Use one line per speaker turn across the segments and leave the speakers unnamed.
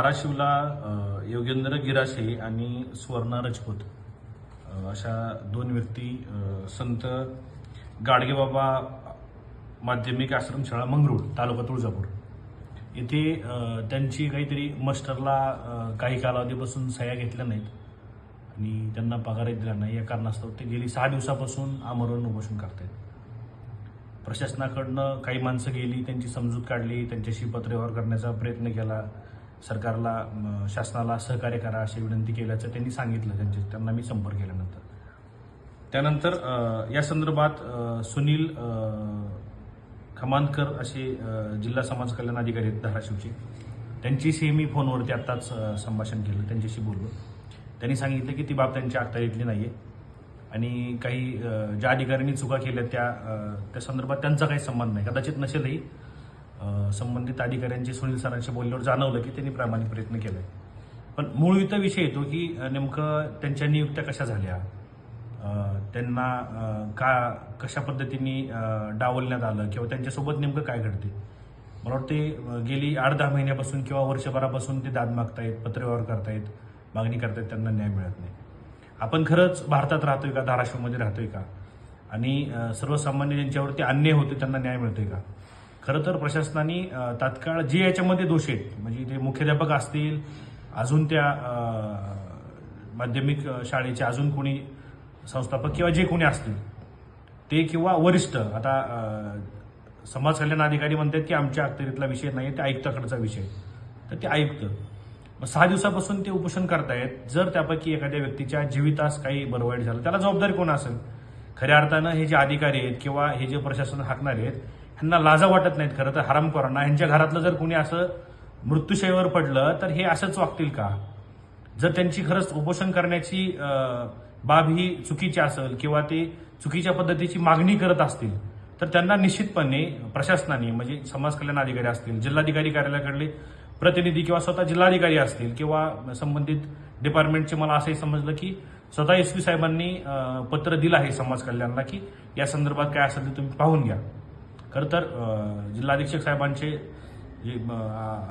धाराशिवला योगेंद्र गिराशे आणि सुवर्णा राजपूत अशा दोन व्यक्ती संत गाडगेबाबा माध्यमिक आश्रमशाळा मंगरूळ तालुका तुळजापूर येथे त्यांची काहीतरी मास्टरला काही कालावधीपासून सह्या घेतल्या नाहीत आणि त्यांना पगारही दिला नाही. या कारणास्तव ते गेली 6 दिवसापासून आमरण उपोषण करतात. प्रशासनाकडनं काही माणसं गेली, त्यांची समजूत काढली, त्यांच्याशी पत्रव्यवहार करण्याचा प्रयत्न केला, सरकारला शासनाला सहकार्य करा अशी विनंती केल्याचं त्यांनी सांगितलं. त्यांना मी संपर्क केल्यानंतर त्यानंतर या संदर्भात सुनील खमानकर असे जिल्हा समाज कल्याण अधिकारी आहेत धाराशिवचे, त्यांच्याशी मी फोनवरती आत्ताच संभाषण केलं, त्यांच्याशी बोललो. त्यांनी सांगितलं की ती बाब त्यांच्या अखत्यारीतली नाहीये आणि काही ज्या अधिकाऱ्यांनी चुका केल्या त्या संदर्भात त्यांचा काही संबंध नाही. कदाचित नसेलही. संबंधित अधिकाऱ्यांचे सुनील सरांशी बोलल्यावर जाणवलं की त्यांनी प्रामाणिक प्रयत्न केलाय. पण मूळ इथं विषय येतो की नेमकं त्यांच्या नियुक्त्या कशा झाल्या, त्यांना कशा पद्धतीने डावलण्यात आलं किंवा त्यांच्यासोबत नेमकं काय घडते. मला वाटते गेली 8-10 महिन्यापासून किंवा वर्षभरापासून ते दाद मागतायत, पत्रव्यवहार करतायत, मागणी करतायत, त्यांना न्याय मिळत नाही. आपण खरंच भारतात राहतोय का, धाराशिवमध्ये राहतोय का आणि सर्वसामान्य ज्यांच्यावरती अन्याय होते त्यांना न्याय मिळतोय का. खरं तर प्रशासनाने तात्काळ जे याच्यामध्ये दोष आहेत, म्हणजे ते मुख्याध्यापक असतील, अजून त्या माध्यमिक शाळेचे अजून कोणी संस्थापक किंवा जे कोणी असतील ते किंवा वरिष्ठ, आता समाज कल्याण अधिकारी म्हणतात की आमच्या अखत्यारीतला विषय नाही, ते आयुक्ताकडचा विषय, तर ते आयुक्त 6 दिवसापासून ते उपोषण करतायत. जर त्यापैकी एखाद्या व्यक्तीच्या जीवितास काही बरं वाईट झालं त्याला जबाबदारी कोण असेल. खऱ्या अर्थानं हे जे अधिकारी आहेत किंवा हे जे प्रशासन हाकणारे आहेत ह्यांना लाजा वाटत नाहीत. खरं तर हरामखोरांना ह्यांच्या घरातलं जर कोणी असं मृत्यूशयेवर पडलं तर हे असंच वागतील का. जर त्यांची खरंच उपोषण करण्याची बाब ही चुकीची असेल किंवा ते चुकीच्या पद्धतीची मागणी करत असतील तर त्यांना निश्चितपणे प्रशासनाने, म्हणजे समाज कल्याण अधिकारी असतील, जिल्हाधिकारी कार्यालयाकडले प्रतिनिधी किंवा स्वतः जिल्हाधिकारी असतील किंवा संबंधित डिपार्टमेंटचे, मला असंही समजलं की स्वतः एसपी साहेबांनी पत्र दिलं आहे समाज कल्याणला की या संदर्भात काय असेल ते तुम्ही पाहून घ्या. खरं तर जिल्हाधीक्षक साहेबांचे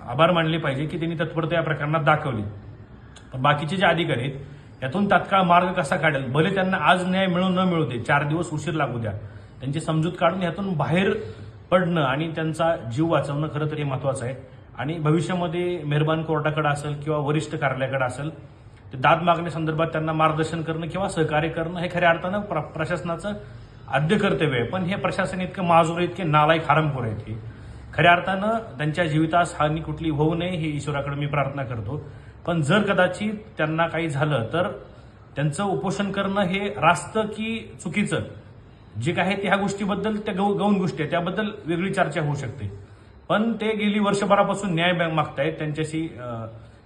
आभार मानले पाहिजे की त्यांनी तत्परता या प्रकरणात दाखवली. पण बाकीचे जे अधिकारी आहेत यातून तात्काळ मार्ग कसा काढेल, भले त्यांना आज न्याय मिळू न मिळू दे, 4 दिवस उशीर लागू द्या, त्यांची समजूत काढून यातून बाहेर पडणं आणि त्यांचा जीव वाचवणं खरं तर हे महत्वाचं आहे. आणि भविष्यामध्ये मेहरबान कोर्टाकडे असेल किंवा वरिष्ठ कार्यालयाकडे असेल ते दाद मागण्यासंदर्भात त्यांना मार्गदर्शन करणं किंवा सहकार्य करणं हे खऱ्या अर्थानं प्रशासनाचं आद्य कर्तव्य आहे. पण हे प्रशासन इतकं माजूर, इतके नालायक, हरामखोर आहेत की खऱ्या अर्थानं त्यांच्या जीवितास हानी कुठली होऊ नये ही ईश्वराकडे मी प्रार्थना करतो. पण जर कदाचित त्यांना काही झालं तर त्यांचं उपोषण करणं हे रास्त की चुकीचं, जे काय ते ह्या गोष्टीबद्दल, त्या गौण गोष्टी आहेत त्याबद्दल वेगळी चर्चा होऊ शकते. पण ते गेली वर्षभरापासून न्याय मागतायत, त्यांच्याशी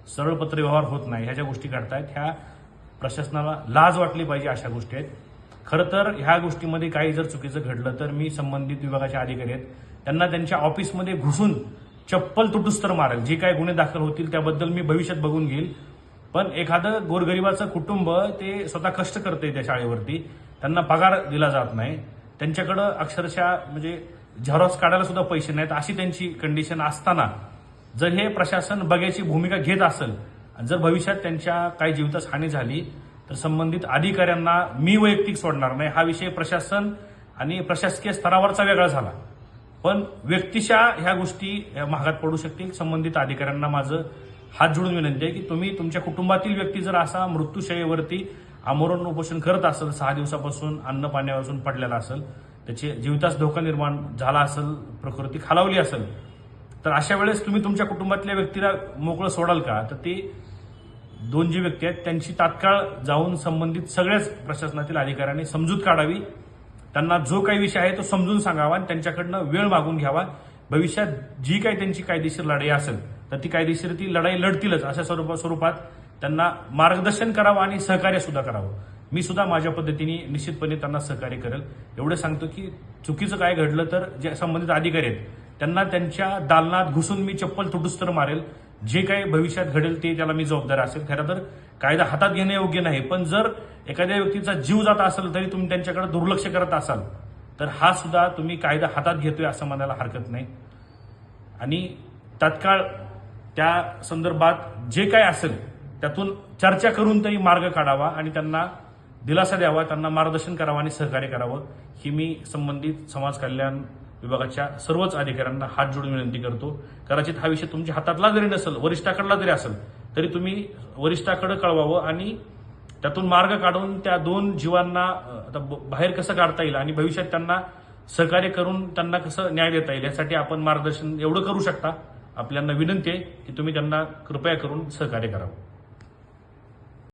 सरळ पत्रव्यवहार होत नाही, ह्या ज्या गोष्टी घडतायत ह्या प्रशासनाला लाज वाटली पाहिजे अशा गोष्टी आहेत. खरं तर ह्या गोष्टीमध्ये काही जर चुकीचं घडलं तर मी संबंधित विभागाचे अधिकारी आहेत त्यांना त्यांच्या ऑफिसमध्ये घुसून चप्पल तुटुस्तर मारेल. जे काही गुन्हे दाखल होतील त्याबद्दल मी भविष्यात बघून घेईल. पण एखादं गोरगरिबाचं कुटुंब ते स्वतः कष्ट करते त्या शाळेवरती, त्यांना पगार दिला जात नाही, त्यांच्याकडं अक्षरशः म्हणजे झेरॉक्स काढायला सुद्धा पैसे नाहीत, अशी त्यांची कंडिशन असताना जर हे प्रशासन बघायची भूमिका घेत असेल, जर भविष्यात त्यांच्या काही जीवितास हानी झाली तर संबंधित अधिकाऱ्यांना मी वैयक्तिक सोडणार नाही. हा विषय प्रशासन आणि प्रशासकीय स्तरावरचा वेगळा झाला, पण व्यक्तिशः ह्या गोष्टी महागात पडू शकतील. संबंधित अधिकाऱ्यांना माझं हात जोडून विनंती आहे की तुम्ही तुमच्या कुटुंबातील व्यक्ती जर असा मृत्यूशयेवरती आमरण उपोषण करत असेल, 6 दिवसापासून अन्न पाण्यापासून पडलेला असेल, त्याचे जीवितास धोका निर्माण झाला असेल, प्रकृती खालावली असेल, तर अशा वेळेस तुम्ही तुमच्या कुटुंबातल्या व्यक्तीला मोकळं सोडाल का. तर ते 2 जी व्यक्ती आहेत त्यांची तात्काळ जाऊन संबंधित सगळ्याच प्रशासनातील अधिकाऱ्यांनी समजूत काढावी, त्यांना जो काही विषय आहे तो समजून सांगावा आणि त्यांच्याकडनं वेळ मागून घ्यावा. भविष्यात जी काही त्यांची कायदेशीर लढाई असेल तर ती कायदेशीर ती लढाई लढतीलच अशा स्वरूपात त्यांना मार्गदर्शन करावं आणि सहकार्य सुद्धा करावं. मी सुद्धा माझ्या पद्धतीने निश्चितपणे त्यांना सहकार्य करेल. एवढं सांगतो की चुकीचं काय घडलं तर जे संबंधित अधिकारी आहेत त्यांना त्यांच्या दालनात घुसून मी चप्पल तुटुस्तर मारेल. जे काही भविष्यात घडेल ते त्याला मी जबाबदार असेल. खरं तर कायदा हातात घेणं योग्य नाही, पण जर एखाद्या व्यक्तीचा जीव जात असेल तरी तुम्ही त्यांच्याकडे दुर्लक्ष करत असाल तर हा सुद्धा तुम्ही कायदा हातात घेतोय असं म्हणायला हरकत नाही. आणि तात्काळ त्या संदर्भात जे काय असेल त्यातून चर्चा करून तरी मार्ग काढावा आणि त्यांना दिलासा द्यावा, त्यांना मार्गदर्शन करावं आणि सहकार्य करावं, ही मी संबंधित समाज कल्याण विभागाच्या सर्वच अधिकाऱ्यांना हात जोडून विनंती करतो. कदाचित हा विषय तुमच्या हातातला जरी नसेल, वरिष्ठाकडला जरी असेल, तरी तुम्ही वरिष्ठाकडे कळवावं आणि त्यातून मार्ग काढून त्या 2 जीवांना आता बाहेर कसं काढता येईल आणि भविष्यात त्यांना सहकार्य करून त्यांना कसं न्याय देता येईल यासाठी आपण मार्गदर्शन एवढं करू शकता. आपल्याला विनंती आहे की तुम्ही त्यांना कृपया करून सहकार्य करावं.